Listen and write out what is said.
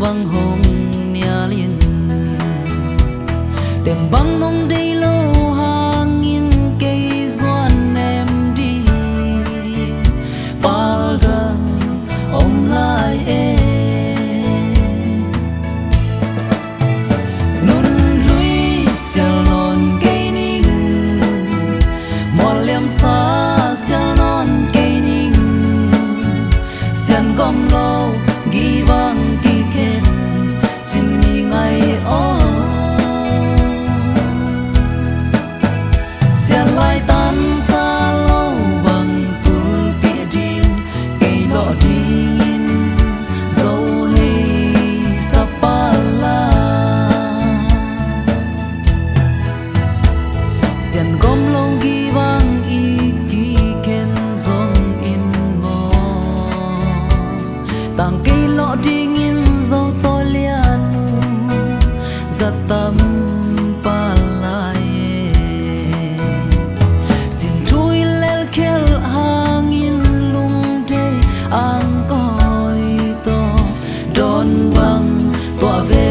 băng hồng nia liên tem băng nông đây lâu hàng nghìn cây doan em đi ba gần ông lại nun lui xeo non cây ninh mò lem xa xeo non cây ninh xian gom lâu ghi vang kỳ khen xin mi ngày ó xian lai tan xa lâu bằng tul pia din cây đỏ din dấu hay sapala xian gom lâu ghi vang y kỳ khen dòng in ngõ tàng cây lọ đi nghìn dấu tôi lian giật tâm pa lại xin thui lel khel hàng nghìn lung đê ang coi to đón bằng tỏa về